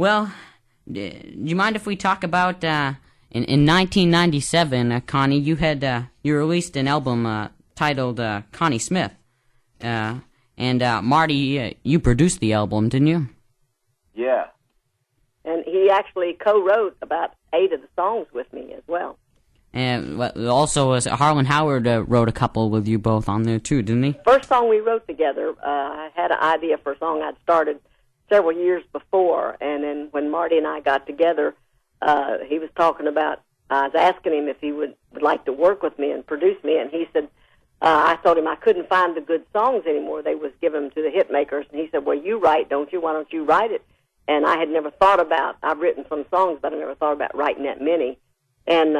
Well, do you mind if we talk about in 1997, Connie, you released an album titled Connie Smith, and Marty, you produced the album, didn't you? Yeah. And he actually co-wrote about 8 of the songs with me as well. And also, Harlan Howard wrote a couple with you both on there too, didn't he? First song we wrote together, I had an idea for a song I'd started several years before, and then when Marty and I got together, he was talking about, I was asking him if he would like to work with me and produce me, and he said, I told him I couldn't find the good songs anymore. They was give them to the hit makers, and he said, well, you write, don't you? Why don't you write it? And I had never thought about, I've written some songs, but I never thought about writing that many. And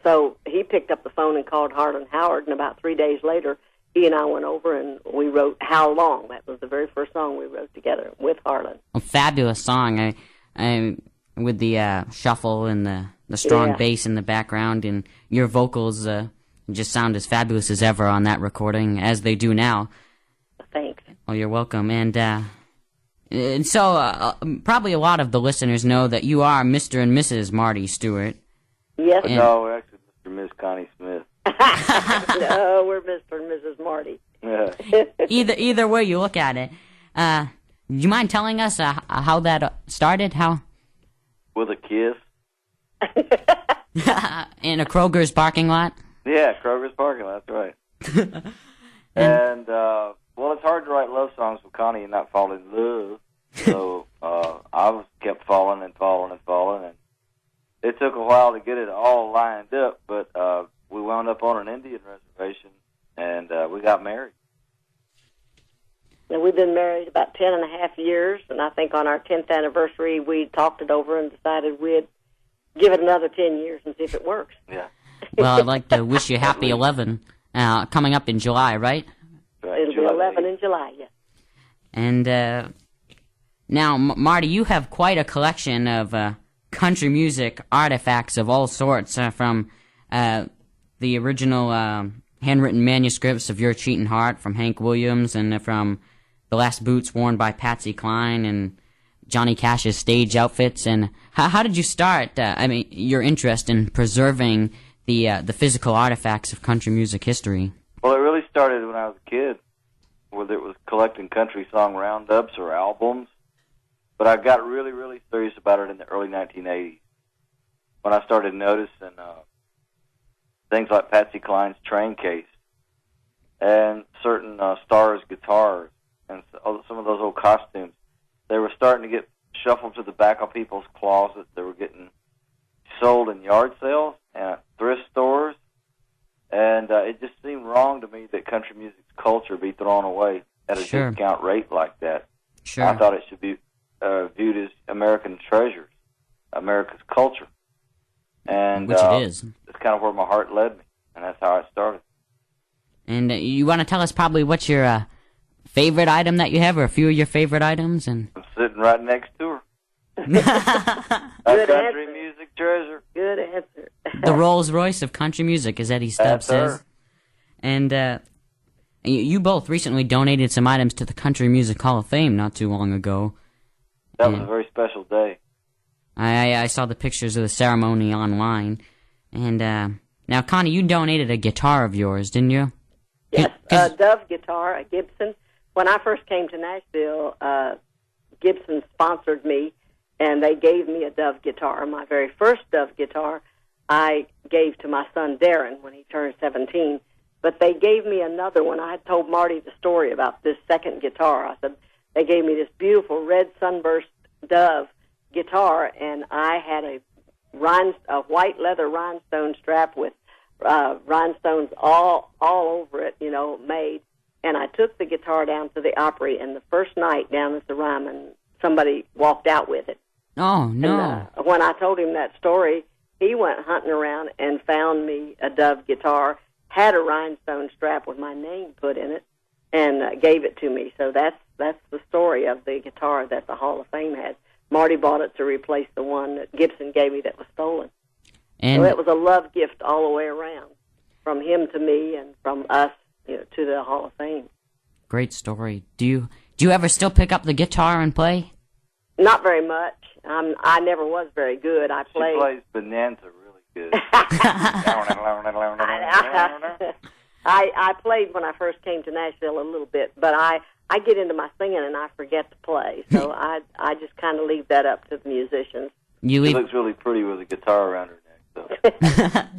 so he picked up the phone and called Harlan Howard, and about 3 days later, he and I went over and we wrote How Long. That was the very first song we wrote together with Harlan. A fabulous song. I with the shuffle and the strong bass in the background, and your vocals just sound as fabulous as ever on that recording, as they do now. Thanks. Oh, you're welcome. And so probably a lot of the listeners know that you are Mr. and Mrs. Marty Stuart. Yes. No, we're actually Mr. and Miss Connie Smith. No, we're Mr. and Mrs. Marty. Yeah. Either way you look at it. Do you mind telling us how that started? How? With a kiss. In a Kroger's parking lot? Yeah, Kroger's parking lot, that's right. And, well, it's hard to write love songs with Connie and not fall in love. So I kept falling and falling and falling, and it took a while to get it all lined up, but we wound up on an Indian reservation, and we got married. And we've been married about 10 and a half years, and I think on our 10th anniversary we talked it over and decided we'd give it another 10 years and see if it works. Yeah. Well, I'd like to wish you happy 11 coming up in July, right? Right. It'll be 11 in July, yes. And now, Marty, you have quite a collection of country music artifacts of all sorts, from the original handwritten manuscripts of Your Cheatin' Heart from Hank Williams, and from The Last Boots Worn by Patsy Cline, and Johnny Cash's stage outfits. And how did you start, your interest in preserving the physical artifacts of country music history? Well, it really started when I was a kid, whether it was collecting country song roundups or albums. But I got really, really serious about it in the early 1980s, when I started noticing things like Patsy Cline's train case and certain Stars guitars and some of those old costumes. They were starting to get shuffled to the back of people's closets. They were getting sold in yard sales and at thrift stores. And it just seemed wrong to me that country music's culture be thrown away at a discount rate like that. Sure. I thought it should be viewed as American treasures, America's culture. And which it is. It's kind of where my heart led me, and that's how I started. And you want to tell us probably what's your favorite item that you have, or a few of your favorite items? And I'm sitting right next to her. A Good country answer. music treasure. Good answer. the Rolls Royce of country music, as Eddie Stubbs That's says. her. And you both recently donated some items to the Country Music Hall of Fame not too long ago. That was a very special day. I saw the pictures of the ceremony online. And now, Connie, you donated a guitar of yours, didn't you? Yes, a Dove guitar, a Gibson. When I first came to Nashville, Gibson sponsored me, and they gave me a Dove guitar. My very first Dove guitar I gave to my son Darren when he turned 17. But they gave me another one. I had told Marty the story about this second guitar. I said, they gave me this beautiful red sunburst Dove guitar, and I had a white leather rhinestone strap with rhinestones all over it, made. And I took the guitar down to the Opry, and the first night down at the Ryman, somebody walked out with it. Oh, no. And, when I told him that story, he went hunting around and found me a Dove guitar, had a rhinestone strap with my name put in it, and gave it to me. So that's the story of the guitar that the Hall of Fame has. Marty bought it to replace the one that Gibson gave me that was stolen. And So it was a love gift all the way around, from him to me and from us to the Hall of Fame. great story. Do you ever still pick up the guitar and play? Not very much. I never was very good. I played. She plays Bonanza really good. I played when I first came to Nashville a little bit, but I get into my singing and I forget to play, so I just kind of leave that up to the musicians. She looks really pretty with a guitar around her neck, though.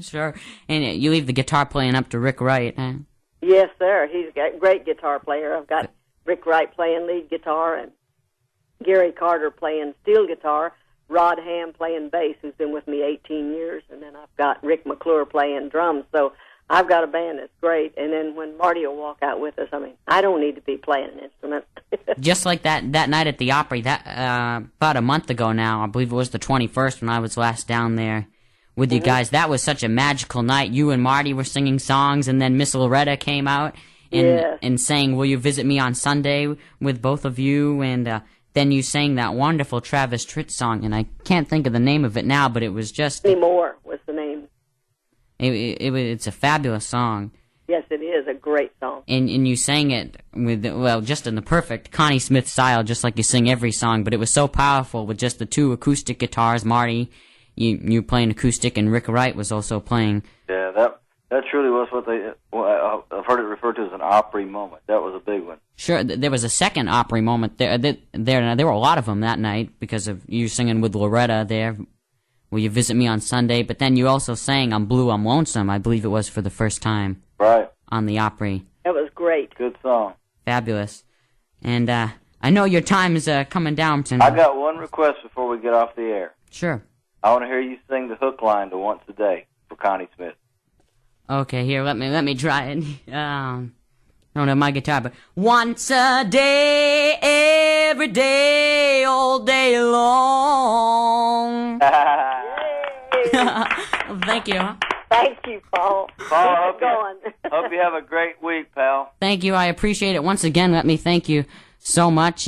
Sure. And you leave the guitar playing up to Rick Wright, huh? Yes, sir. He's a great guitar player. I've got Rick Wright playing lead guitar and Gary Carter playing steel guitar, Rod Ham playing bass, who's been with me 18 years, and then I've got Rick McClure playing drums. So I've got a band that's great. And then when Marty will walk out with us, I mean, I don't need to be playing an instrument. Just like that night at the Opry, about a month ago now, I believe it was the 21st when I was last down there with you guys. That was such a magical night. You and Marty were singing songs, and then Miss Loretta came out and sang "Will You Visit Me on Sunday" with both of you, and then you sang that wonderful Travis Tritt song, and I can't think of the name of it now, but it was just... Anymore was the name. It's a fabulous song. Yes, it is a great song. And you sang it with, well, just in the perfect Connie Smith style, just like you sing every song, but it was so powerful with just the two acoustic guitars. Marty, you playing acoustic, and Rick Wright was also playing. Yeah, that truly was what I've heard it referred to as an Opry moment. That was a big one. Sure, there was a second Opry moment there. There were a lot of them that night because of you singing with Loretta there. Will You Visit Me on Sunday? But then you also sang I'm Blue, I'm Lonesome, I believe it was, for the first time. Right. On the Opry. That was great. Good song. Fabulous. And I know your time is coming down tonight. I got one request before we get off the air. Sure. I want to hear you sing the hook line to Once a Day for Connie Smith. Okay, here, let me try it. I don't have my guitar, but once a day, every day, all day long. Thank you. Thank you, Paul. Paul, hope you have a great week, pal. Thank you. I appreciate it. Once again, let me thank you so much.